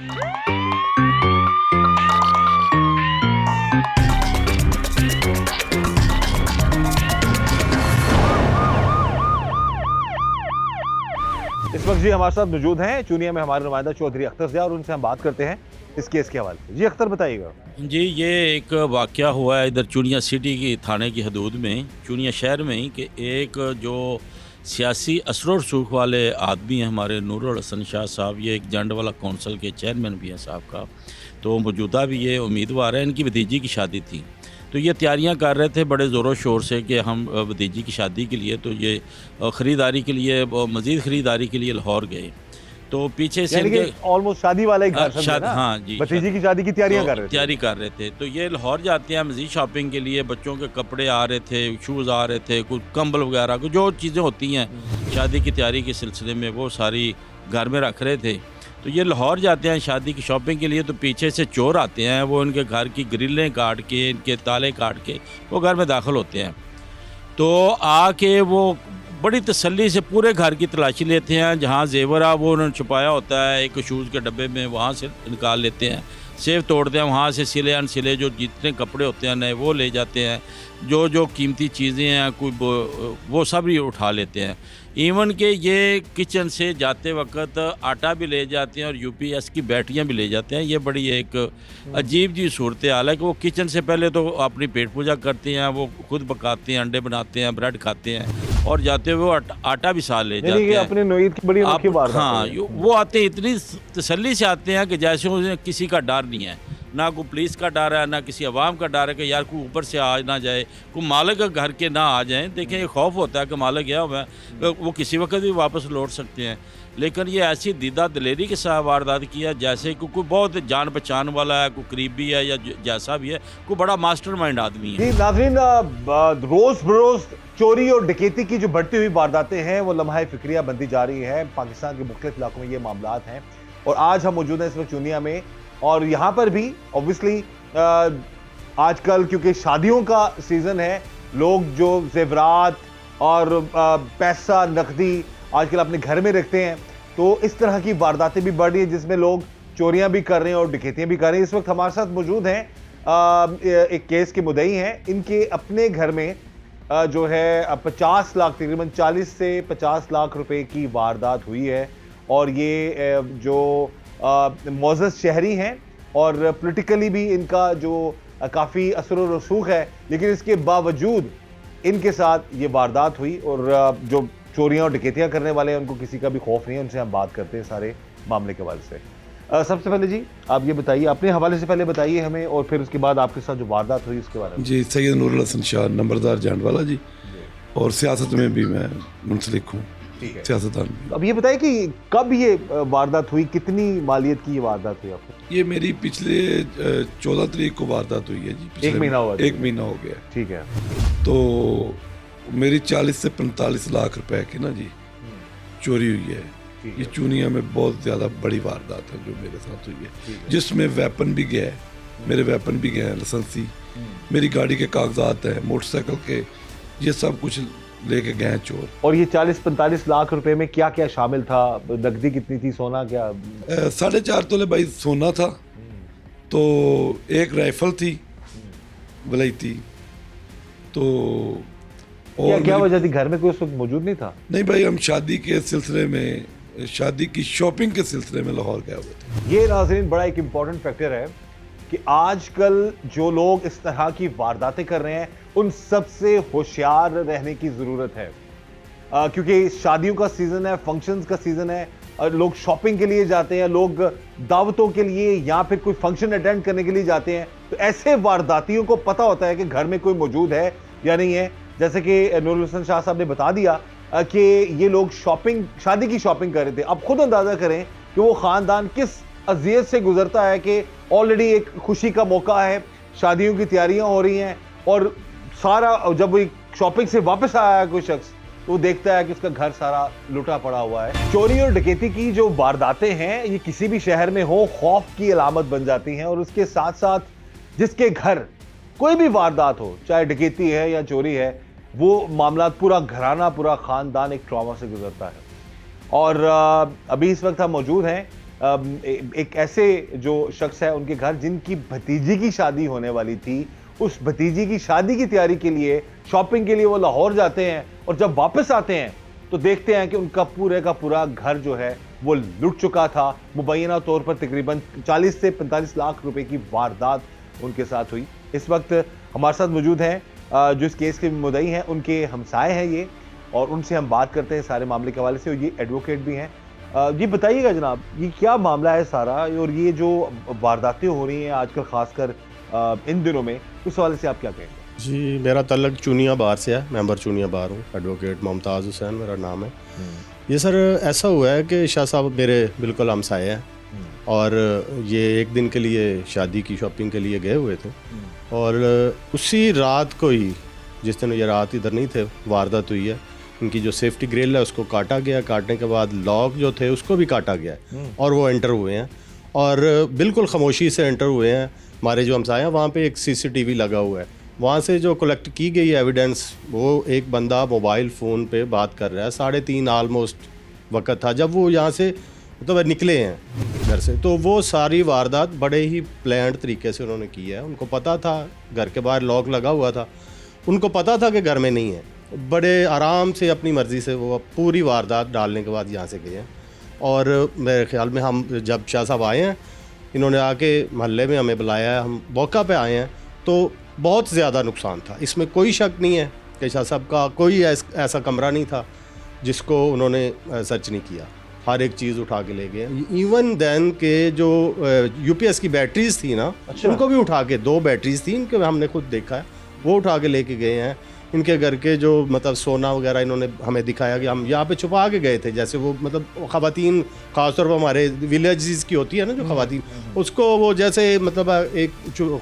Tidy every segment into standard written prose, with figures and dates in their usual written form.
इस वक्त जी हमारे साथ मौजूद हैं चूनिया में हमारे नुमाइंदा चौधरी अख्तर ज़िया और उनसे हम बात करते हैं इस केस के हवाले से। जी अख्तर बताइएगा। जी, ये एक वाक़या हुआ है इधर चूनिया सिटी की थाने की हदूद में, चूनिया शहर में ही, कि एक जो सियासी असर और रसूख वाले आदमी हैं हमारे नूरुल हसन शाह साहब, ये एक जंडवाला कौंसल के चेयरमैन भी हैं साहब का, तो मौजूदा भी ये उम्मीदवार हैं। इनकी भतीजी की शादी थी, तो ये तैयारियां कर रहे थे बड़े ज़ोरों शोर से कि हम भतीजी की शादी के लिए, तो ये ख़रीदारी के लिए, मज़ीद ख़रीदारी के लिए लाहौर गए। तो पीछे से इनके ऑलमोस्ट शादी वाला ही घर समझे ना? हाँ जी, भतीजी की शादी की तैयारियां कर रहे थे। तैयारी कर रहे थे। तो ये लाहौर जाते हैं मज़ीद शॉपिंग के लिए, बच्चों के कपड़े आ रहे थे, शूज़ आ रहे थे, कुछ कंबल वगैरह, कुछ जो चीज़ें होती हैं शादी की तैयारी के सिलसिले में, वो सारी घर में रख रहे थे। तो ये लाहौर जाते हैं शादी की शॉपिंग के लिए, तो पीछे से चोर आते हैं, वो इनके घर की ग्रिलें काट के, इनके ताले काट के वो घर में दाखिल होते हैं। तो आके वो बड़ी तसल्ली से पूरे घर की तलाशी लेते हैं, जहाँ जेवर है वो उन्होंने छुपाया होता है एक शूज़ के डब्बे में, वहाँ से निकाल लेते हैं, सेफ तोड़ते हैं, वहाँ से सिले अनसिले जो जितने कपड़े होते हैं नए वो ले जाते हैं, जो जो कीमती चीज़ें हैं कोई वो सब ही उठा लेते हैं। इवन के ये किचन से जाते वक्त आटा भी ले जाते हैं और यूपीएस की बैटरियां भी ले जाते हैं। ये बड़ी एक अजीब जी सूरत हाल है कि वो किचन से पहले तो अपनी पेट पूजा करते हैं, वो खुद पकाते हैं, अंडे बनाते हैं, ब्रेड खाते हैं, और जाते हुए वो आटा भी साथ ले जाते हैं। अपने नोईद की बड़ी अनोखी बात। हाँ, वो आते हैं इतनी तसल्ली से आते हैं कि जैसे उन्हें किसी का डर नहीं है, ना कोई पुलिस का डर है, ना किसी अवाम का डर है कि यार कोई ऊपर से आ ना जाए, कोई मालिक घर के ना आ जाएं। देखें, ये खौफ होता है कि मालिक गया हुआ है, वो किसी वक्त भी वापस लौट सकते हैं। लेकिन ये ऐसी दीदा दिलेरी के साथ वारदात किया जैसे कि कोई बहुत जान पहचान वाला है, कोई करीबी है या जैसा भी है, कोई बड़ा मास्टरमाइंड आदमी है। नाज़रीन, रोज़ बरोज़ चोरी और डकैती की जो बढ़ती हुई वारदातें हैं वो लम्हा फिक्रिया बनती जा रही है। पाकिस्तान के मुख्तलिफ इलाकों में ये मामलात हैं और आज हम मौजूद हैं इस वक्त चूनिया में, और यहाँ पर भी ऑब्वियसली आजकल क्योंकि शादियों का सीज़न है, लोग जो जेवरात और पैसा नकदी आजकल अपने घर में रखते हैं, तो इस तरह की वारदातें भी बढ़ रही हैं जिसमें लोग चोरियां भी कर रहे हैं और डकैतियां भी कर रहे हैं। इस वक्त हमारे साथ मौजूद हैं एक केस के मुद्दई हैं। इनके अपने घर में जो है 50 लाख, तकरीबन 40 से 50 लाख रुपए की वारदात हुई है, और ये जो मोअज़्ज़ज़ शहरी हैं और पॉलिटिकली भी इनका जो काफ़ी असर और रसूख है, लेकिन इसके बावजूद इनके साथ ये वारदात हुई, और जो चोरियां और डकैतियां करने वाले हैं उनको किसी का भी खौफ नहीं है। उनसे हम बात करते हैं सारे मामले के हवाले से। सबसे पहले जी आप ये बताइए, अपने हवाले से पहले बताइए हमें, और फिर उसके बाद आपके साथ जो वारदात हुई उसके बारे में। जी, सैयद नूरुल हसन शाह, नंबरदार जंडवाला जी, और सियासत में भी मैं मुंसलिक हूँ, सियासतदान। अब ये बताइए कि कब ये वारदात हुई, कितनी मालियत की ये वारदात हुई आपको? ये मेरी पिछले 14 तारीख को वारदात हुई है जी। एक महीना हुआ? 1 महीना हो गया। ठीक है। तो मेरी 40 से 45 लाख रुपए की ना जी चोरी हुई है। ये चूनिया में बहुत ज़्यादा बड़ी वारदात है जो मेरे साथ हुई है, जिसमें वेपन भी गया है, मेरे वेपन भी गए हैं, लाइसेंसी, मेरी गाड़ी के कागजात हैं, मोटरसाइकिल के, ये सब कुछ लेके गए हैं चोर। और ये 40-45 लाख रुपए में क्या क्या शामिल था? नकदी कितनी थी, सोना क्या? 4.5 तोले भाई सोना था, तो एक राइफल थी वलायती, तो और क्या वजह थी? घर में कोई उस वक्त मौजूद नहीं था? नहीं भाई, हम शादी के सिलसिले में, शादी की शॉपिंग के सिलसिले में लाहौर गए हुए थे। ये नाज़रीन बड़ा एक इम्पॉर्टेंट फैक्टर है कि आजकल जो लोग इस तरह की वारदातें कर रहे हैं उन सबसे होशियार रहने की ज़रूरत है, क्योंकि शादियों का सीज़न है, फंक्शंस का सीज़न है, और लोग शॉपिंग के लिए जाते हैं, लोग दावतों के लिए या फिर कोई फंक्शन अटेंड करने के लिए जाते हैं, तो ऐसे वारदातियों को पता होता है कि घर में कोई मौजूद है या नहीं है। जैसे कि नूरुल हसन शाह साहब ने बता दिया कि ये लोग शॉपिंग, शादी की शॉपिंग कर रहे थे। अब खुद अंदाजा करें कि वो ख़ानदान किस अज़ियत से गुजरता है कि ऑलरेडी एक खुशी का मौका है, शादियों की तैयारियां हो रही हैं, और सारा जब वो शॉपिंग से वापस आया है कोई शख्स, तो वो देखता है कि उसका घर सारा लुटा पड़ा हुआ है। चोरी और डकैती की जो वारदातें हैं ये किसी भी शहर में हो खौफ की अलामत बन जाती हैं, और उसके साथ साथ जिसके घर कोई भी वारदात हो, चाहे डकैती है या चोरी है, वो मामला पूरा घराना, पूरा खानदान एक ट्रॉमा से गुजरता है। और अभी इस वक्त हम मौजूद हैं एक ऐसे जो शख्स है उनके घर जिनकी भतीजी की शादी होने वाली थी, उस भतीजी की शादी की तैयारी के लिए, शॉपिंग के लिए वो लाहौर जाते हैं और जब वापस आते हैं तो देखते हैं कि उनका पूरे का पूरा घर जो है वो लुट चुका था। मुबैना तौर पर तकरीबन 40 से 45 लाख रुपए की वारदात उनके साथ हुई। इस वक्त हमारे साथ मौजूद हैं जो इस केस के मुद्दई हैं, उनके हमसाए हैं ये, और उनसे हम बात करते हैं सारे मामले के हवाले से। और ये एडवोकेट भी हैं। ये बताइएगा जनाब, ये क्या मामला है सारा, और ये जो वारदातें हो रही हैं आजकल खासकर इन दिनों में, उस हवाले से आप क्या कहेंगे? जी, मेरा तल्लक चूनिया बार से है, मेंबर चूनिया बार हूँ, एडवोकेट मुमताज़ हुसैन मेरा नाम है। ये सर ऐसा हुआ है कि शाह साहब मेरे बिल्कुल हमसाए हैं और ये एक दिन के लिए शादी की शॉपिंग के लिए गए हुए थे और उसी रात को ही, जिस दिन ये रात इधर नहीं थे, वारदात हुई है। इनकी जो सेफ्टी ग्रिल है उसको काटा गया, काटने के बाद लॉक जो थे उसको भी काटा गया और वो एंटर हुए हैं और बिल्कुल खामोशी से एंटर हुए हैं। हमारे जो हमसाए हैं वहाँ पे एक CCTV लगा हुआ है, वहाँ से जो कलेक्ट की गई एविडेंस, वो एक बंदा मोबाइल फ़ोन पे बात कर रहा है, 3:30 ऑलमोस्ट वक्त था जब वो यहाँ से मतलब निकले हैं घर से। तो वो सारी वारदात बड़े ही प्लान्ड तरीके से उन्होंने की है। उनको पता था, घर के बाहर लॉक लगा हुआ था, उनको पता था कि घर में नहीं है, बड़े आराम से अपनी मर्ज़ी से वो पूरी वारदात डालने के बाद यहाँ से गए हैं। और मेरे ख्याल में हम जब शाह साहब आए हैं, इन्होंने आके मोहल्ले में हमें बुलाया है, हम मौका पे आए हैं, तो बहुत ज़्यादा नुकसान था। इसमें कोई शक नहीं है कि शाह साहब का कोई ऐसा कमरा नहीं था जिसको उन्होंने सर्च नहीं किया, हर एक चीज़ उठा के ले गए। इवन देन के जो UPS की बैटरीज थी ना, उनको भी उठा के, 2 बैटरीज थी इनके, हमने खुद देखा है, वो उठा के लेके गए हैं। इनके घर के जो मतलब सोना वगैरह इन्होंने हमें दिखाया कि हम यहाँ पे छुपा के गए थे, जैसे वो मतलब ख़वातीन खासतौर पर हमारे विलेजेस की होती है ना जो ख़वातीन, उसको वो जैसे मतलब एक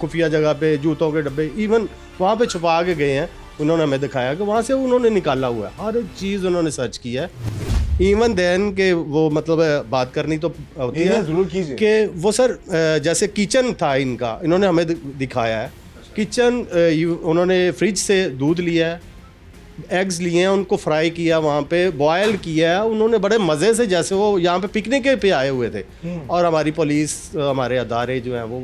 खुफिया जगह पे जूतों के डब्बे इवन वहाँ पे छुपा के गए हैं। उन्होंने हमें दिखाया कि वहाँ से उन्होंने निकाला हुआ है, हर एक चीज़ उन्होंने सर्च किया है। इवन देन के वो मतलब बात करनी तो होती है ज़रूर कीजिए कि वो सर जैसे किचन था इनका, इन्होंने हमें दिखाया है किचन। उन्होंने फ्रिज से दूध लिया है, एग्स लिए हैं, उनको फ्राई किया, वहाँ पे बॉयल किया है उन्होंने बड़े मज़े से, जैसे वो यहाँ पे पिकनिक पे आए हुए थे। और हमारी पुलिस, हमारे अदारे जो हैं वो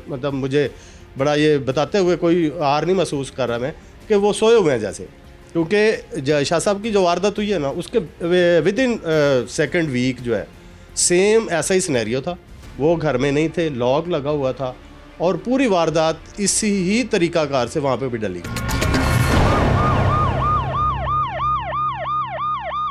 मतलब मुझे बड़ा ये बताते हुए कोई आर नहीं महसूस कर रहा मैं कि वो सोए हुए हैं जैसे, क्योंकि शाह साहब की जो वारदात हुई है ना, उसके विद इन सेकेंड वीक जो है सेम ऐसा ही सिनेरियो था। वो घर में नहीं थे, लॉक लगा हुआ था और पूरी वारदात इसी ही तरीकाकार से वहाँ पे भी डली।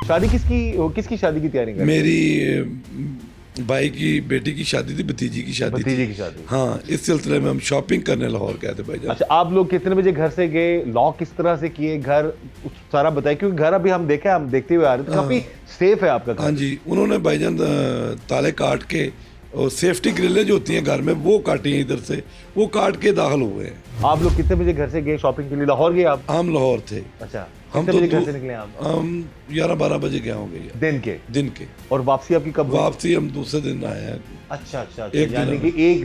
शादी किसकी शादी की तैयारी कर रहे हैं? मेरी भाई की बेटी की शादी थी, भतीजी की शादी भतीजी थी। की शादी। हाँ, इस सिलसिले में हम शॉपिंग करने लाहौर गए थे भाईजान। अच्छा, आप लोग कितने बजे घर से गए, लॉक किस तरह से किए, घर सारा बताइए, क्योंकि घर अभी हम देखे, हम देखते हुए आ रहे थे, काफी सेफ है आपका घर। हाँ जी, उन्होंने भाईजान ताले काट के और सेफ्टी ग्रिलें जो होती हैं घर में वो काटी हैं, इधर से वो काट के दाखिल हुए हैं। आप लोग कितने बजे घर से गए शॉपिंग के लिए? लाहौर गए आप? हम लाहौर थे। अच्छा, हम कितने तो बजे घर से निकले आप? हम 11-12 बजे गए होंगे दिन के। और वापसी आपकी कब हुई? वापसी हम दूसरे दिन आए हैं। अच्छा, एक यानी दिन कि एक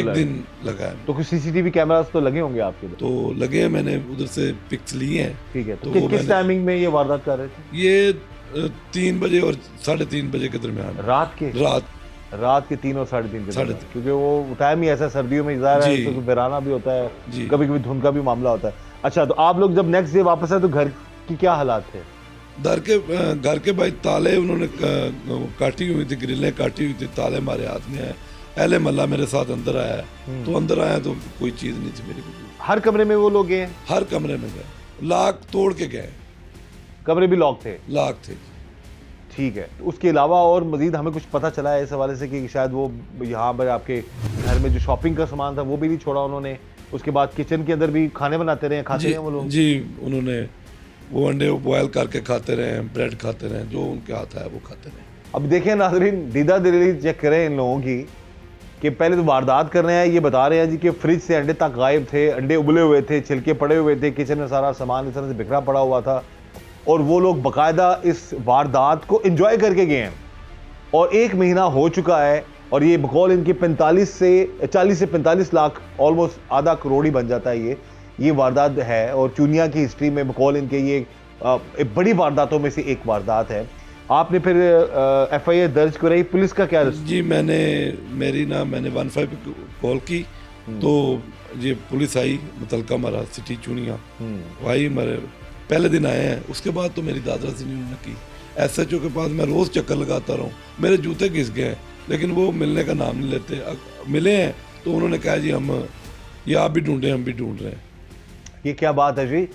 दिन लगा है। तो कुछ CCTV कैमरास तो लगे होंगे आपके? तो लगे हैं, मैंने उधर से पिक्स लिए हैं। ठीक है, तो वो किस टाइमिंग में ये वारदात कर रहे थे? ये 3 बजे और 3:30 बजे के दरमियान। रात के 3 और 3:30 बजे, 3:30, क्योंकि वो टाइम ही ऐसा सर्दियों में ज़्यादा है, तो बेराना भी होता है, कभी कभी धुंध का भी मामला होता है। अच्छा, तो आप लोग जब नेक्स्ट डे वापस आए तो घर की क्या हालात थे? घर के भाई ताले उन्होंने काटी हुई थी, ग्रिलें काटी हुई थी, ताले हमारे हाथ में है। अहले मल्ला मेरे साथ अंदर आया, तो अंदर आया तो कोई चीज़ नहीं थी मेरे को। हर कमरे में वो लोग गए? हर कमरे में गए, लाख तोड़ के गए। कमरे भी लॉक थे? लाख थे। ठीक है, तो उसके अलावा और मजीद हमें कुछ पता चला है इस हवाले से कि शायद वो यहाँ पर आपके घर में जो शॉपिंग का सामान था वो भी नहीं छोड़ा उन्होंने? उसके बाद किचन के अंदर भी खाने बनाते रहे, खाते रहे वो लोग? जी, उन्होंने वो अंडे बॉयल करके खाते रहे, ब्रेड खाते रहे, जो उनके हाथ है वो खाते रहे। अब देखें नाज़रीन, दीदा दिली चेक करें इन लोगों की कि पहले तो वारदात कर रहे हैं, ये बता रहे हैं जी कि फ्रिज से अंडे तक गायब थे, अंडे उबले हुए थे, छिलके पड़े हुए थे, किचन में सारा सामान इस तरह से बिखरा पड़ा हुआ था, और वो लोग बाकायदा इस वारदात को एंजॉय करके गए हैं। और 1 महीना हो चुका है और ये बकौल इनके 40 से 45 लाख, ऑलमोस्ट आधा करोड़ ही बन जाता है ये वारदात है। और चूनिया की हिस्ट्री में बकौल इनके ये एक बड़ी वारदातों में से एक वारदात है। आपने फिर FIR दर्ज कराई, पुलिस का क्या जी मैंने 15 पे कॉल की तो ये पुलिस आई, मुतलका हमारा सिटी चूनिया वो आई, हमारे पहले दिन आए हैं। उसके बाद तो मेरी दादा से नहीं उन्होंने की। SHO के पास मैं रोज़ चक्कर लगाता रहा हूँ, मेरे जूते घिस गए हैं लेकिन वो मिलने का नाम नहीं लेते। मिले हैं तो उन्होंने कहा जी हम ये आप भी ढूंढे हम भी ढूंढ रहे हैं। ये क्या बात है जी,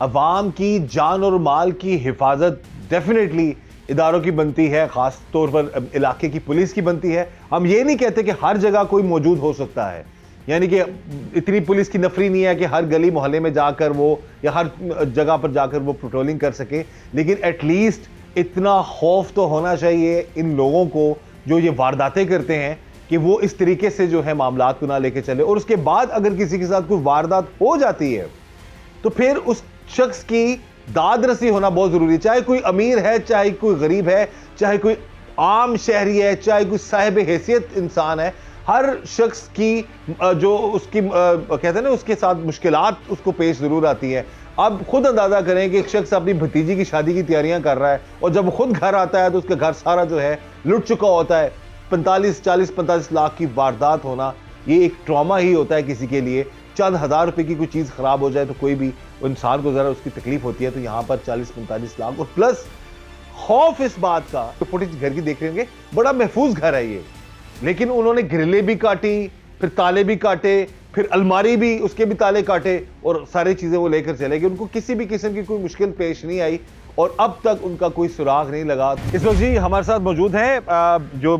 अवाम की जान और माल की हिफाजत डेफिनेटली इदारों की बनती है, खास तौर पर इलाके की पुलिस की बनती है। हम ये नहीं कहते कि हर जगह कोई मौजूद हो सकता है, यानी कि इतनी पुलिस की नफरी नहीं है कि हर गली मोहल्ले में जाकर वो या हर जगह पर जाकर वो पेट्रोलिंग कर सके, लेकिन एटलीस्ट इतना खौफ तो होना चाहिए इन लोगों को जो ये वारदातें करते हैं कि वो इस तरीके से जो है मामलात को ना लेके चले। और उसके बाद अगर किसी के साथ कोई वारदात हो जाती है तो फिर उस शख्स की दाद रसी होना बहुत जरूरी है, चाहे कोई अमीर है, चाहे कोई गरीब है, चाहे कोई आम शहरी है, चाहे कोई साहिब हैसियत इंसान है। हर शख्स की जो उसकी कहते हैं ना उसके साथ मुश्किलात उसको पेश जरूर आती है। अब खुद अंदाजा करें कि एक शख्स अपनी भतीजी की शादी की तैयारियां कर रहा है और जब खुद घर आता है तो उसका घर सारा जो है लुट चुका होता है। 45 लाख की वारदात होना ये एक ट्रॉमा ही होता है किसी के लिए। चंद हज़ार रुपए की कोई चीज़ खराब हो जाए तो कोई भी इंसान को ज़रा उसकी तकलीफ होती है, तो यहाँ पर 40-45 लाख और प्लस खौफ इस बात का। तो फुटेज घर की देख रहे होंगे, बड़ा महफूज घर है ये, लेकिन उन्होंने ग्रिलें भी काटी, फिर ताले भी काटे, फिर अलमारी भी उसके भी ताले काटे और सारी चीज़ें वो लेकर चले गए। उनको किसी भी किस्म की कोई मुश्किल पेश नहीं आई और अब तक उनका कोई सुराग नहीं लगा। इस वक्त जी हमारे साथ मौजूद हैं जो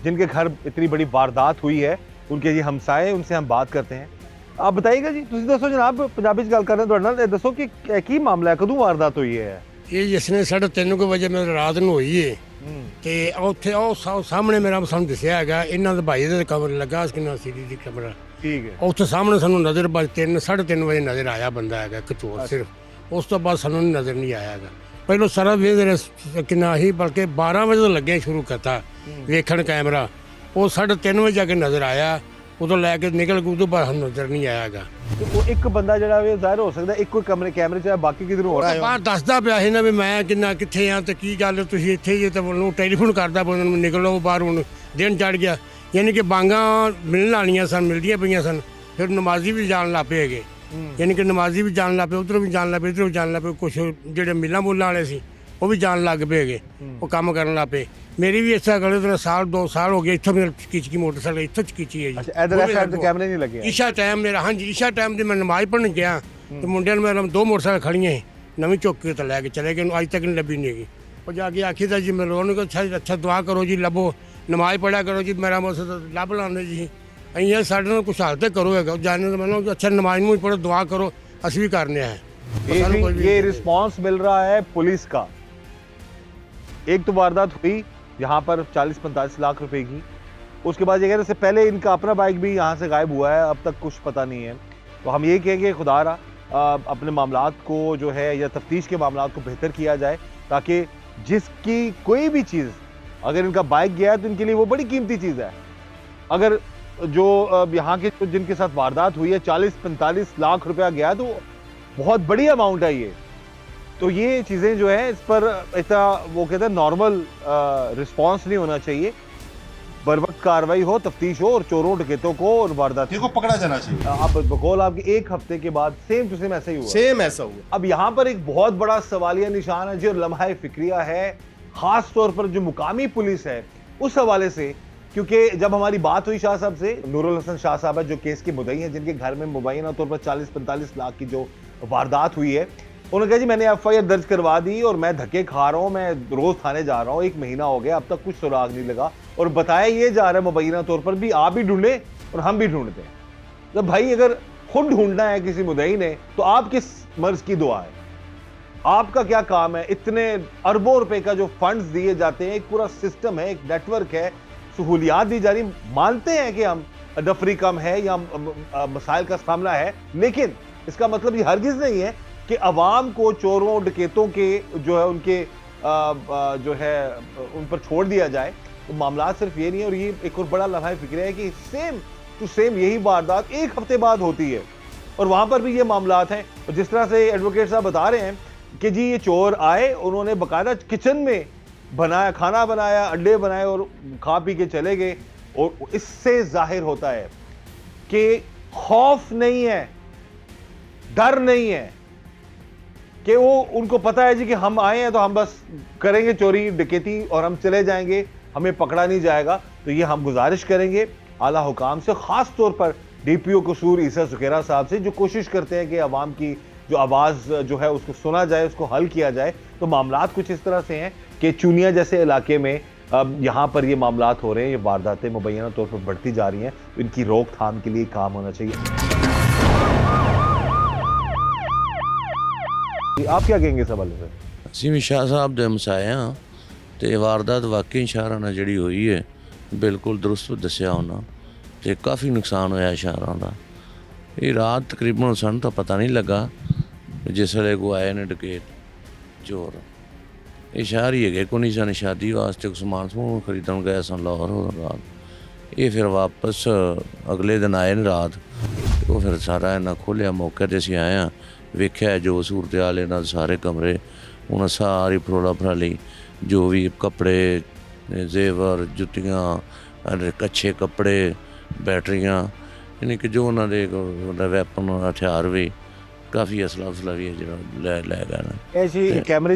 जिनके घर इतनी बड़ी वारदात हुई है, उनके ये हमसाए, उनसे हम बात करते हैं। आप बताइएगा जी, तुम दसो जनाब, पंजाबी च गल कर रहे हैं, दसो कि की मामला है, कदों वारदात हुई है? ਇਹ ਜਿਸਨੇ 3:30 ਵਜੇ ਮੈਨੂੰ ਰਾਤ ਨੂੰ ਹੋਈ ਏ ਤੇ ਉੱਥੇ ਉਹ ਸਾਹਮਣੇ ਮੇਰਾ ਸਾਨੂੰ ਦਿਸਿਆ ਹੈਗਾ ਇਹਨਾਂ ਦੇ ਭਾਈ ਦੇ ਕਮਰੇ ਲੱਗਾ ਸੀ ਕਿੰਨਾ CCTV ਕੈਮਰਾ, ठीक है। ਉੱਥੇ ਸਾਹਮਣੇ ਸਾਨੂੰ ਨਜ਼ਰ ਬਸ 3:30 ਵਜੇ ਨਜ਼ਰ ਆਇਆ ਬੰਦਾ ਹੈਗਾ ਇੱਕ ਚੋਰ ਸਿਰਫ। ਉਸ ਤੋਂ ਬਾਅਦ ਸਾਨੂੰ ਨਜ਼ਰ ਨਹੀਂ ਆਇਆ ਹੈਗਾ। ਪਹਿਲਾਂ ਸਾਰਾ ਵੇਖ ਰਹੇ ਕਿੰਨਾ ਹੀ, ਬਲਕਿ 12 ਵਜੇ ਤੋਂ ਲੱਗਿਆ ਸ਼ੁਰੂ ਕਰਤਾ ਵੇਖਣ ਕੈਮਰਾ। ਉਹ 3:30 ਵਜੇ ਜਾ ਕੇ ਨਜ਼ਰ ਆਇਆ, ਉਦੋਂ ਲੈ ਕੇ ਨਿਕਲ ਕੇ ਉਦੋਂ ਬਾਅਦ ਨਜ਼ਰ ਨਹੀਂ ਆਇਆ ਹੈਗਾ। ਉਹ ਇੱਕ ਬੰਦਾ ਜਿਹੜਾ ਵੀ ਜ਼ਾਹਿਰ ਹੋ ਸਕਦਾ ਇੱਕੋ ਕੈਮਰੇ 'ਚ ਹੈ, ਬਾਕੀ ਕਿਧਰੋਂ ਹੋ ਰਿਹਾ ਹੈ। ਬਾਹਰ ਦੱਸਦਾ ਪਿਆ ਸੀ ਨਾ ਵੀ ਮੈਂ ਕਿੰਨਾ ਕਿੱਥੇ ਆ ਤੇ ਕੀ ਗੱਲ ਤੁਸੀਂ ਇੱਥੇ ਜੇ, ਤਾਂ ਉਹਨੂੰ ਟੈਲੀਫੋਨ ਕਰਦਾ ਬੰਦੇ ਨੂੰ ਨਿਕਲੋ ਬਾਹਰ, ਹੁਣ ਦਿਨ ਚੜ ਗਿਆ। ਯਾਨੀ ਕਿ ਬਾਂਗਾਂ ਮਿਲਣ ਵਾਲੀਆਂ ਸਨ, ਮਿਲਦੀਆਂ ਪਈਆਂ ਸਨ। ਫਿਰ ਨਮਾਜ਼ੀ ਵੀ ਜਾਣ ਲੱਗ ਪਏ ਹੈਗੇ, ਯਾਨੀ ਕਿ ਨਮਾਜ਼ੀ ਵੀ ਜਾਣ ਲੱਗ ਪਏ, ਉੱਧਰੋਂ ਵੀ ਜਾਣ ਲੱਗ ਪਏ, ਇੱਧਰੋਂ ਜਾਣ ਲੱਗ ਪਏ। ਕੁਛ ਜਿਹੜੇ ਮਿਲਾਂ ਮੁੱਲਾਂ ਵਾਲੇ ਸੀ ਉਹ ਵੀ ਜਾਣ ਲੱਗ ਪਏ ਹੈਗੇ, ਉਹ ਕੰਮ ਕਰਨ ਲੱਗ ਪਏ। ਮੇਰੀ ਵੀ ਇਸੇ ਗਲੇ ਤੋਂ 2 ਸਾਲ ਹੋ ਗਏ, ਇੱਥੋਂ ਮੇਰੀ ਚਕੀਚਕੀ ਮੋਟਰਸਾਈਕਲ ਇੱਥੋਂ ਚਕੀਚੀ ਹੈ ਜੀ। ਅੱਛਾ, ਇਧਰ ਇਸ ਸਾਈਡ ਤੇ ਕੈਮਰੇ ਨਹੀਂ ਲੱਗੇ? ਈਸ਼ਾ ਟਾਈਮ ਮੇਰਾ, ਹਾਂਜੀ ਈਸ਼ਾ ਟਾਈਮ ਦੇ ਮੈਂ ਨਮਾਜ਼ ਪੜ੍ਹਨ ਗਿਆ ਤੇ ਮੁੰਡਿਆਂ ਨੂੰ ਮੇਰਾ 2 ਮੋਟਰਸਾਈਕਲ ਖੜੀਆਂ ਸੀ, ਨਵੀਂ ਚੁੱਕ ਕੇ ਤਾਂ ਲੈ ਕੇ ਚਲੇ ਗਏ, ਨੂੰ ਅੱਜ ਤੱਕ ਨਹੀਂ ਲੱਭੀ ਨਹੀਂ ਹੈਗੀ। ਉਹ ਜਾ ਕੇ ਆਖੀ ਤਾਂ ਜੀ ਮੈਂ ਉਹਨੂੰ ਕਿਹਾ ਅੱਛਾ ਦੁਆ ਕਰੋ ਜੀ, ਲੱਭੋ, ਨਮਾਜ਼ ਪੜ੍ਹਿਆ ਕਰੋ ਜੀ, ਮੇਰਾ ਮੋਟਰਸਾਈਕਲ ਲੱਭ ਲਾਉਂਦੇ ਜੀ। ਅਸੀਂ ਸਾਡੇ ਨਾਲ ਕੁਛ ਹਾਲ ਤੇ ਕਰੋ ਹੈਗਾ, ਜਾਣੇ ਤਾਂ ਮੈਨੂੰ ਅੱਛਾ ਨਮਾਜ਼ ਨੂੰ ਪੜ੍ਹੋ, ਦੁਆ ਕਰੋ, ਅਸੀਂ ਵੀ करने हैं। ये रिस्पांस मिल रहा है पुलिस का। एक तो वारदात हुई यहाँ पर 40-45 लाख रुपए की, उसके बाद ये कह रहे इससे पहले इनका अपना बाइक भी यहाँ से गायब हुआ है, अब तक कुछ पता नहीं है। तो हम ये कहेंगे खुदा रहा अपने मामलात को जो है या तफ्तीश के मामलात को बेहतर किया जाए, ताकि जिसकी कोई भी चीज़, अगर इनका बाइक गया है तो इनके लिए वो बड़ी कीमती चीज़ है। अगर जो यहाँ के जिनके साथ वारदात हुई है 40-45 लाख रुपया गया तो बहुत बड़ी अमाउंट है ये। तो ये चीज़ें जो है इस पर इतना वो कहते हैं नॉर्मल रिस्पांस नहीं होना चाहिए, बर वक्त कार्रवाई हो, तफ्तीश हो और चोरों डकैतों को और वारदातों को पकड़ा जाना चाहिए। आप बकौल आपके 1 हफ्ते के बाद सेम टू सेम ऐसा ही हुआ। सेम ऐसा हुआ। अब यहाँ पर एक बहुत बड़ा सवालिया निशान है जो लम्हा फिक्रिया है, खास तौर पर जो मुकामी पुलिस है उस हवाले से, क्योंकि जब हमारी बात हुई शाह साहब से, नूरुल हसन शाह साहब जो केस के मुद्दई हैं, जिनके घर में मुबैना तौर पर 40-45 लाख की जो वारदात हुई है, उन्होंने कहा जी मैंने FIR दर्ज करवा दी और मैं धक्के खा रहा हूँ, मैं रोज थाने जा रहा हूँ, 1 महीना हो गया, अब तक कुछ सुराग नहीं लगा। और बताया ये जा रहा है मुबैना तौर पर भी आप भी ढूंढे और हम भी ढूंढते हैं। तो भाई अगर खुद ढूंढना है किसी मुद्दई ने तो आप किस मर्ज की दुआ है? आपका क्या काम है? इतने अरबों रुपए का जो फंड्स दिए जाते हैं, एक पूरा सिस्टम है, एक नेटवर्क है, सहूलियात दी जा रही। मानते हैं कि हम डफरी कम है या मसाइल का सामना है, लेकिन इसका मतलब ये हरगिज नहीं है कि अवाम को चोरों डकैतों के जो है उनके जो है उन पर छोड़ दिया जाए। तो मामला सिर्फ ये नहीं है। और ये एक और बड़ा लम्हा फिक्र है कि सेम टू सेम यही वारदात 1 हफ्ते बाद होती है और वहां पर भी ये मामलात हैं। और जिस तरह से एडवोकेट साहब बता रहे हैं कि जी ये चोर आए, उन्होंने बाकायदा किचन में बनाया, खाना बनाया, अड्डे बनाए और खा पी के चले गए। और इससे जाहिर होता है कि खौफ नहीं है, डर नहीं है, कि वो उनको पता है जी कि हम आए हैं तो हम बस करेंगे चोरी डकैती और हम चले जाएंगे, हमें पकड़ा नहीं जाएगा। तो ये हम गुजारिश करेंगे आला हुकाम से, खास तौर पर डीपीओ कसूर ईसा सुखेरा साहब से, जो कोशिश करते हैं कि अवाम की जो आवाज़ जो है उसको सुना जाए, उसको हल किया जाए। तो मामलात कुछ इस तरह से हैं कि चुनिया जैसे इलाके में अब यहाँ पर ये मामलात हो रहे हैं, ये वारदातें मुबैना तौर पर बढ़ती जा रही हैं। तो इनकी रोकथाम के लिए काम होना चाहिए। आप क्या कहेंगे इस हवाले से? ਅਸੀਂ ਵੀ ਸ਼ਾਹ ਸਾਹਿਬ ਦੇ ਹਮਸਾਏ ਹਾਂ ਤੇ ਵਾਰਦਾਤ ਵਾਕਈ ਸ਼ਹਿਰਾਂ ਨਾਲ ਜਿਹੜੀ ਹੋਈ ਹੈ ਬਿਲਕੁਲ ਦਰੁਸਤ ਦੱਸਿਆ ਉਹਨਾਂ ਤੇ ਕਾਫੀ ਨੁਕਸਾਨ ਹੋਇਆ ਸ਼ਹਿਰਾਂ ਦਾ। ਇਹ ਰਾਤ ਤਕਰੀਬਨ ਸਾਨੂੰ ਤਾਂ ਪਤਾ ਨਹੀਂ ਲੱਗਾ ਜਿਸ ਵੇਲੇ ਕੋ ਆਏ ਨੇ ਡਕੈਤ ਚੋਰ। ਇਹ ਸ਼ਹਿਰ ਹੀ ਹੈਗੇ ਕੋਈ ਸਨ ਸ਼ਾਦੀ ਵਾਸਤੇ ਸਮਾਨ ਸਮੂਨ ਖਰੀਦਣ ਗਏ ਸਨ ਲਾਹੌਰ ਰਾਤ। ਇਹ ਫਿਰ ਵਾਪਸ ਅਗਲੇ ਦਿਨ ਆਏ ਨੇ ਰਾਤ ਤੇ ਉਹ ਫਿਰ ਸਾਰਾ ਇਹਨਾਂ ਖੋਲ੍ਹਿਆ। ਮੌਕੇ 'ਤੇ ਅਸੀਂ ਆਏ ਹਾਂ, ਵੇਖਿਆ ਜੋ ਸੂਰਤ ਹਾਲ ਇਹਨਾਂ ਦੇ ਸਾਰੇ ਕਮਰੇ, ਉਹਨਾਂ ਸਾਰੀ ਫਰੋਲਾ ਫਰਾਲੀ ਜੋ ਵੀ ਕੱਪੜੇ, ਜ਼ੇਵਰ, ਜੁੱਤੀਆਂ, ਕੱਛੇ ਕੱਪੜੇ, ਬੈਟਰੀਆਂ, ਯਾਨੀ ਕਿ ਜੋ ਉਹਨਾਂ ਦੇ ਵੈਪਨ ਹਥਿਆਰ ਵੀ ਕਾਫੀ ਅਸਲਾ ਉਸਲਾ ਵੀ ਹੈ ਜਿਹੜਾ ਲੈ ਗਏ ਨੇ। ऐसी कैमरे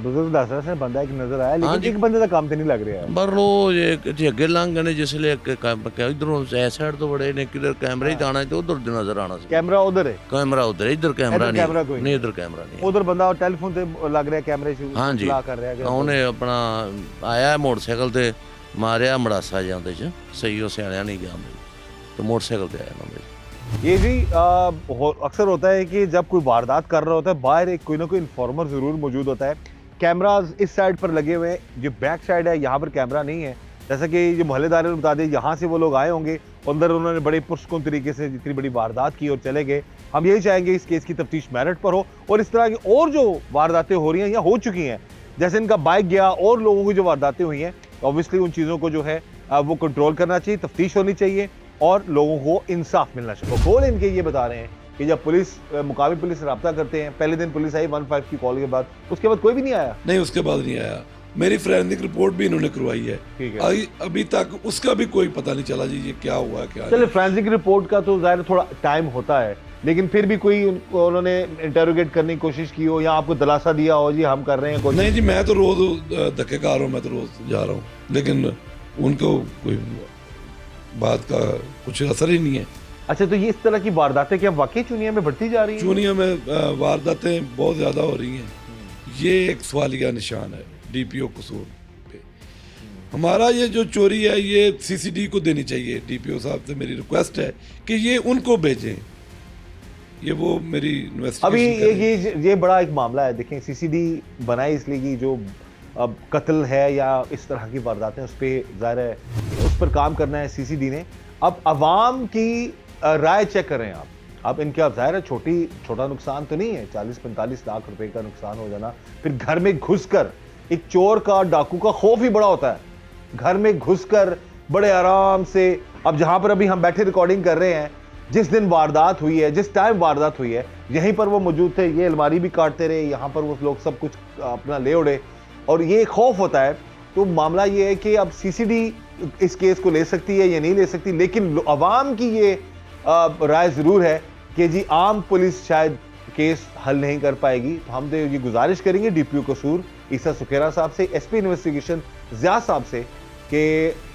बुजुर्ग दस रहे थे बंदा एक नजर आया, हाँ लेकिन जी। एक बंदे का काम तो नहीं लग रहा है। ਪਰ ਉਹ ਜੇ ਅੱਗੇ ਲੰਘ ਗਏ ਨੇ ਜਿਸਲੇ ਇਧਰੋਂ ਇਸ ਸਾਈਡ ਤੋਂ ਬੜੇ ਨੇ, ਕਿਧਰ ਕੈਮਰੇ ਹੀ ਆਣਾ ਤੇ ਉਧਰ ਦੇ ਨਜ਼ਰ ਆਣਾ ਸੀ। कैमरा उधर है, ਕੈਮਰਾ ਉਧਰ, ਇੱਧਰ ਕੈਮਰਾ ਇੱਧਰ ਕੈਮਰਾ ਕੋਈ ਨਹੀਂ, ਇੱਧਰ ਕੈਮਰਾ ਨਹੀਂ। उधर बंदा टेलीफोन से लग रहा है, कैमरे से हाँ जी। चला कर रहा है। ਉਹਨੇ ਆਪਣਾ ਆਇਆ ਮੋਟਰਸਾਈਕਲ ਤੇ ਮਾਰਿਆ ਮੜਾਸਾ ਜਾਂ ਉਹਦੇ 'ਚ, ਸਹੀ ਉਹ ਸਿਆਣਿਆ ਨਹੀਂ ਗਿਆ ਤੇ ਮੋਟਰਸਾਈਕਲ ਤੇ ਆਇਆ ਉਹਦੇ 'ਚ। ये जी अक्सर होता है कि जब कोई वारदात कर रहा होता है बाहर एक कोई ना कोई इन्फॉर्मर जरूर मौजूद होता है। कैमराज इस साइड पर लगे हुए हैं, जो बैक साइड है यहाँ पर कैमरा नहीं है। जैसा कि ये मोहल्लेदारों ने बता दिया, यहाँ से वो लोग आए होंगे, अंदर उन्होंने बड़े पुरस्कून तरीके से इतनी बड़ी वारदात की और चले गए। हम यही चाहेंगे इस केस की तफ्तीश मेरिट पर हो और इस तरह की और जो वारदातें हो रही हैं या हो चुकी हैं, जैसे इनका बाइक गया और लोगों की जो वारदातें हुई हैं, ऑब्वियसली उन चीज़ों को जो है वो कंट्रोल करना चाहिए, तफ्तीश होनी चाहिए और लोगों को इंसाफ मिलना चाहिए। कॉल इनके ये बता रहे हैं कि जब पुलिस मुकामी पुलिस से रब्ता करते हैं, पहले दिन पुलिस आई 15 की कॉल के बाद, उसके बाद कोई भी नहीं आया। नहीं, उसके बाद नहीं आया। मेरी फोरेंसिक रिपोर्ट भी इन्होंने करवाई है, ठीक है। अभी तक उसका भी कोई पता नहीं चला जी ये क्या हुआ क्या चलिए, फोरेंसिक रिपोर्ट का तो जाहिर थोड़ा टाइम होता है, लेकिन फिर भी कोई उन्होंने इंटेरोगेट करने की कोशिश की हो या आपको दिलासा दिया हो जी हम कर रहे हैं कोई? नहीं जी, मैं तो रोज धक्केकार हूँ, मैं तो रोज जा रहा हूँ, लेकिन उनको कोई बात का कुछ असर ही नहीं है। अच्छा, तो ये इस तरह की वारदातें क्या वाकई चुनिया में बढ़ती जा रही हैं? चूनिया में वारदातें बहुत ज़्यादा हो रही हैं। ये एक सवालिया निशान है डीपीओ कसूर पे। हमारा ये जो चोरी है ये सीसीडी को देनी चाहिए। डीपीओ साहब से मेरी रिक्वेस्ट है कि ये उनको भेजें, ये वो मेरी अभी इन्वेस्टिगेशन करें। ये बड़ा एक मामला है। देखें, सीसीडी बनाई इसलिए कि जो अब कत्ल है या इस तरह की वारदातें उस पर ज़ाहिर है उस पर काम करना है सीसीडी ने। अब अवाम की राय चेक करें आप। अब इनके अब ज़ाहिर है छोटा नुकसान तो नहीं है, 40-45 लाख रुपए का नुकसान हो जाना। फिर घर में घुसकर एक चोर का, डाकू का खौफ ही बड़ा होता है। घर में घुसकर बड़े आराम से, अब जहां पर अभी हम बैठे रिकॉर्डिंग कर रहे हैं, जिस दिन वारदात हुई है, जिस टाइम वारदात हुई है, यहीं पर वो मौजूद थे। ये अलमारी भी काटते रहे, यहाँ पर वो लोग सब कुछ अपना ले उड़े और ये खौफ होता है। तो मामला ये है कि अब सीसीडी इस केस को ले सकती है या नहीं ले सकती, लेकिन अवाम की ये राय ज़रूर है कि जी आम पुलिस शायद केस हल नहीं कर पाएगी। तो हम तो ये गुजारिश करेंगे डीपीओ कसूर ईसा सुखेरा साहब से, एसपी इन्वेस्टिगेशन ज़िया साहब से, कि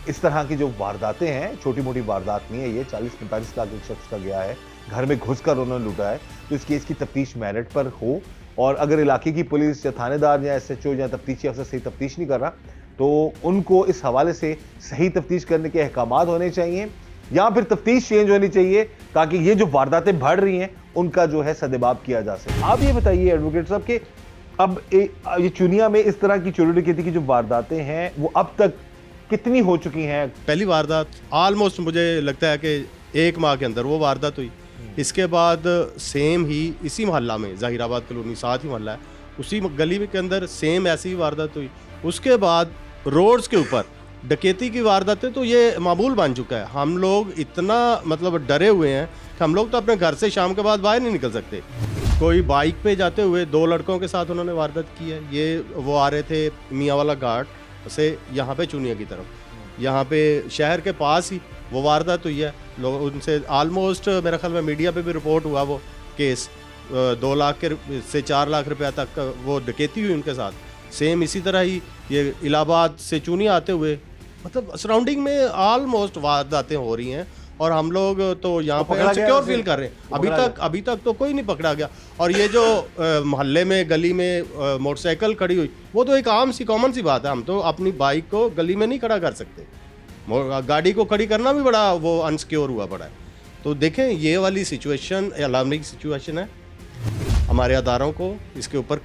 इस तरह की जो वारदातें हैं, छोटी मोटी वारदात नहीं है ये, 40-45 लाख एक शख्स का गया है, घर में घुसकर उन्होंने लूटा है। तो इस केस की तफ्तीश मेरिट पर हो और अगर इलाके की पुलिस या थानेदार या SHO या तफ्तीशी अफसर सही तफ्तीश नहीं कर रहा तो उनको इस हवाले से सही तफ्तीश करने के अहकामात होने चाहिए या फिर तफ्तीश चेंज होनी चाहिए ताकि ये जो वारदातें बढ़ रही हैं उनका जो है सदेबाब किया जा सके। आप ये बताइए एडवोकेट साहब कि अब ये चुनिया में इस तरह की चोरी डकैती की जो वारदातें हैं वो अब तक कितनी हो चुकी हैं? पहली वारदात ऑलमोस्ट मुझे लगता है कि 1 माह के अंदर वो वारदात हुई। इसके बाद सेम ही इसी मोहल्ला में, ज़ाहिराबाद कॉलोनी साथ ही मोहल्ला है, उसी गली के अंदर सेम ऐसी ही वारदात हुई। उसके बाद रोड्स के ऊपर डकैती की वारदातें तो ये मामूल बन चुका है। हम लोग इतना मतलब डरे हुए हैं कि हम लोग तो अपने घर से शाम के बाद बाहर नहीं निकल सकते। कोई बाइक पे जाते हुए 2 लड़कों के साथ उन्होंने वारदात की है। ये वो आ रहे थे मियाँवाला घाट से यहाँ पे चुनिया की तरफ, यहाँ पे शहर के पास ही वो वारदात हुई है। लोग उनसे ऑलमोस्ट मेरे ख्याल में मीडिया पे भी रिपोर्ट हुआ वो केस, 2 लाख से 4 लाख रुपया तक वो डकैती हुई उनके साथ। सेम इसी तरह ही ये इलाहाबाद से चुनिया आते हुए, मतलब सराउंडिंग में ऑलमोस्ट वारदातें हो रही हैं और हम लोग तो यहाँ पे सिक्योर फील कर रहे हैं। अभी तक तो कोई नहीं पकड़ा गया। और ये जो मोहल्ले में गली में मोटरसाइकिल खड़ी हुई, वो तो एक आम सी कॉमन सी बात है। हम तो अपनी बाइक को गली में नहीं खड़ा कर सकते, गाड़ी को खड़ी करना भी बड़ा वो अनसिक्योर हुआ पड़ा है। तो देखें, ये वाली सिचुएशन अलार्मिंग सिचुएशन है। हमारे अदारों को इसके ऊपर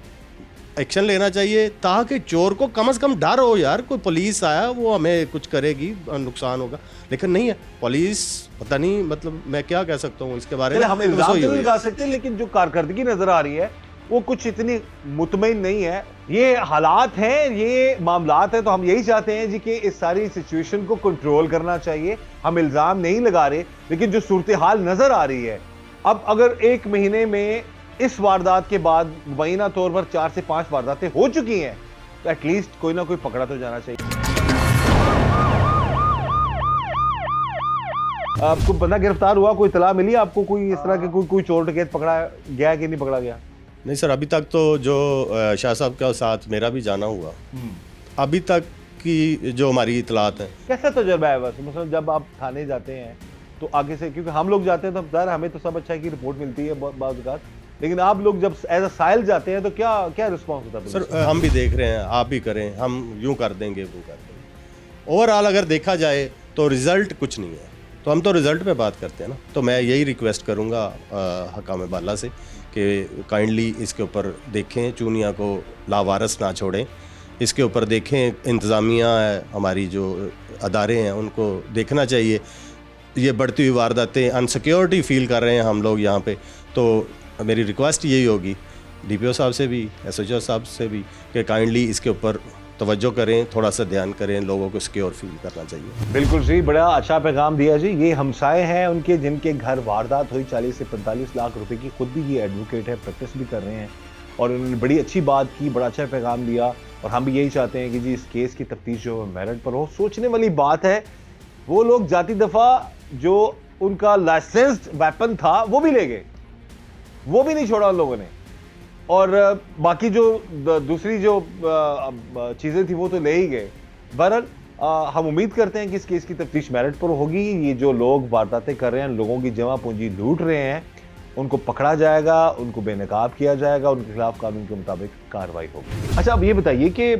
एक्शन लेना चाहिए ताकि चोर को कम से कम डर हो, यार कोई पुलिस आया वो हमें कुछ करेगी, नुकसान होगा। लेकिन नहीं है पुलिस, पता नहीं, मतलब मैं क्या कह सकता हूँ इसके बारे में। हम इल्जाम तो नहीं लगा सकते, लेकिन जो कारकर्दगी नजर आ रही है वो कुछ इतनी मुतमईन नहीं है। ये हालात हैं, ये मामलात हैं, तो हम यही चाहते हैं जी कि इस सारी सिचुएशन को कंट्रोल करना चाहिए। हम इल्जाम नहीं लगा रहे, लेकिन जो सूरत हाल नजर आ रही है, अब अगर 1 महीने में इस वारदात के बाद मुबैना तौर पर 4 से 5 वारदातें हो चुकी हैं, तो एटलीस्ट कोई ना कोई पकड़ा तो जाना चाहिए। आपको बंदा गिरफ्तार हुआ, कोई इतला मिली आपको, कोई इस तरह के कोई चोर डकैत पकड़ा गया कि नहीं पकड़ा गया? नहीं सर, अभी तक तो जो शाह साहब के साथ मेरा भी जाना हुआ, अभी तक की जो हमारी इतलात है। कैसा तजुर्बा है? बस मतलब जब आप थाने जाते हैं तो आगे से, क्योंकि हम लोग जाते हैं तो ज़ाहिर हमें तो सब अच्छा है कि रिपोर्ट मिलती है बाज़, लेकिन आप लोग जब एज अ साइल जाते हैं तो क्या क्या रिस्पॉन्स होता है? सर हम भी देख रहे हैं, आप भी करें, हम यूं कर देंगे वो कर देंगे। ओवरऑल अगर देखा जाए तो रिजल्ट कुछ नहीं है, तो हम तो रिजल्ट पे बात करते हैं ना। तो मैं यही रिक्वेस्ट करूंगा हकाम बाला से कि काइंडली इसके ऊपर देखें, चुनिया को लावारस ना छोड़ें, इसके ऊपर देखें। इंतज़ामिया है, हमारी जो अदारे हैं, उनको देखना चाहिए। ये बढ़ती हुई वारदातें, अनसिक्योरिटी फील कर रहे हैं हम लोग यहाँ पे। तो मेरी रिक्वेस्ट यही होगी DPO साहब से भी, SHO साहब से भी, कि काइंडली इसके ऊपर तवज्जो करें, थोड़ा सा ध्यान करें, लोगों को सिक्योर फील करना चाहिए। बिल्कुल जी, बड़ा अच्छा पैगाम दिया जी। ये हमसाए हैं उनके जिनके घर वारदात हुई 40 से 45 लाख रुपए की। खुद भी ये एडवोकेट है, प्रैक्टिस भी कर रहे हैं, और उन्होंने बड़ी अच्छी बात की, बड़ा अच्छा पैगाम दिया। और हम भी यही चाहते हैं कि जी इस केस की तफ्तीश जो मेरिट पर हो। सोचने वाली बात है, वो लोग जाती दफ़ा जो उनका लाइसेंस्ड वेपन था वो भी ले गए, वो भी नहीं छोड़ा उन लोगों ने। और बाकी जो दूसरी जो चीज़ें थी वो तो ले ही गए। बहरहाल हम उम्मीद करते हैं कि इस केस की तफ्तीश मेरिट पर होगी। ये जो लोग वारदातें कर रहे हैं, लोगों की जमा पूंजी लूट रहे हैं, उनको पकड़ा जाएगा, उनको बेनकाब किया जाएगा, उनके खिलाफ कानून के मुताबिक कार्रवाई होगी। अच्छा, अब ये बताइए कि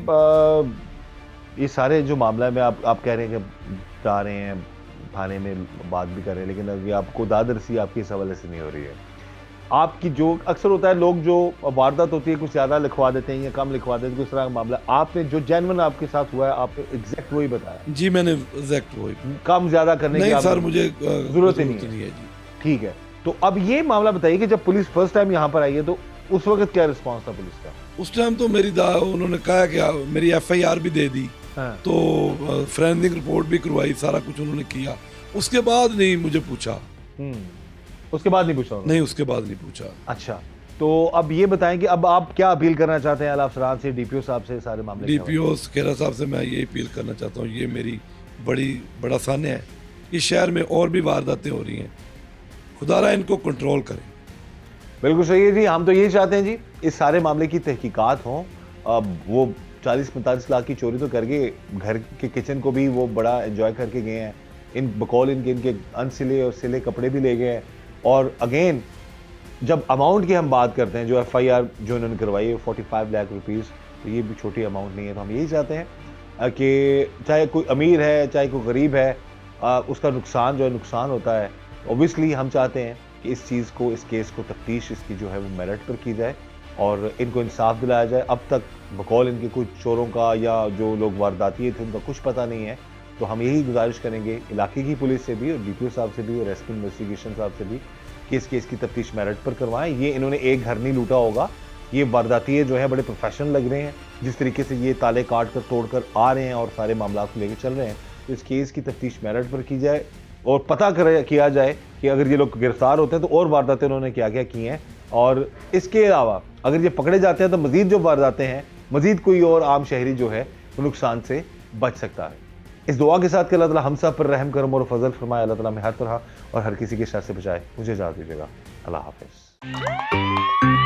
ये सारे जो मामला में आप कह रहे हैं कि जा रहे हैं थाने में, बात भी कर रहे हैं, लेकिन अभी आपको दादरसी आपकी इस हवाले से नहीं हो रही है। आपकी जो अक्सर होता है, लोग जो वारदात होती है कुछ ज़्यादा लिखवा देते हैं या कम लिखवा देते हैं, किस तरह का मामला आपने जो जेन्युइन आपके साथ हुआ है, आपने एग्जैक्ट वही बताया? जी मैंने एग्जैक्ट वही, कम ज़्यादा करने की नहीं सर, मुझे जरूरत ही नहीं है जी। ठीक है, तो अब ये मामला बताइए कि जब पुलिस फर्स्ट टाइम यहाँ पर आई है तो उस वक्त क्या रिस्पॉन्स था पुलिस का? उस टाइम तो मेरी उन्होंने कहा कि मेरी FIR भी दे दी, तो फोरेंसिक रिपोर्ट भी करवाई, सारा कुछ उन्होंने किया। उसके बाद नहीं मुझे पूछा। उसके बाद नहीं पूछा? नहीं, उसके बाद नहीं पूछा। अच्छा, तो अब ये बताएं कि अब आप क्या अपील करना चाहते हैं आला अफसरान से, DPO साहब से, सारे मामले? DPO खेरा साहब से मैं ये अपील करना चाहता हूँ, ये मेरी बड़ा सान्य है, इस शहर में और भी वारदातें हो रही हैं, खुदारा इनको कंट्रोल करें। बिल्कुल सही है जी, हम तो यही चाहते हैं जी इस सारे मामले की तहकीकात हों। अब वो 40-45 लाख की चोरी तो कर गए, घर के किचन को भी वो बड़ा एंजॉय करके गए हैं, इन बकौल इनके अनसिले और सिले कपड़े भी ले गए हैं। और अगेन जब अमाउंट की हम बात करते हैं, जो FIR जो इन्होंने करवाई है 45 लाख रुपीज़, तो ये भी छोटी अमाउंट नहीं है। तो हम यही चाहते हैं कि चाहे कोई अमीर है चाहे कोई गरीब है, उसका नुकसान जो है नुकसान होता है। ओबियसली हम चाहते हैं कि इस चीज़ को, इस केस को तफ्तीश इसकी जो है वो मेरिट पर की जाए और इनको इंसाफ दिलाया जाए। अब तक बकौल इनके कुछ चोरों का या जो लोग वारदाती थे उनका कुछ पता नहीं है। तो हम यही गुजारिश करेंगे इलाके की पुलिस से भी और DPO साहब से भी और रेस्क्यू इन्वेस्टिगेशन साहब से भी कि इस केस की तफ्तीश मेरिट पर करवाएं। ये इन्होंने एक घर नहीं लूटा होगा, ये वारदाती जो है बड़े प्रोफेशनल लग रहे हैं, जिस तरीके से ये ताले काट कर तोड़ कर आ रहे हैं और सारे मामला को लेकर चल रहे हैं। तो इस केस की तफ्तीश मेरिट पर की जाए और पता किया जाए कि अगर ये लोग गिरफ्तार होते हैं तो और वारदातें उन्होंने क्या क्या की हैं, और इसके अलावा अगर ये पकड़े जाते हैं तो मजीद जो वारदातें हैं, मजीद कोई और आम शहरी जो है वो नुकसान से बच सकता है। इस दुआ के साथ कि अल्लाह ताला हम सब पर रहम करम और फजल फरमाए, अल्लाह ताला हमें हर तरह और हर किसी के शर से बचाए। मुझे इजाज़त दीजिएगा। अल्लाह हाफिज़।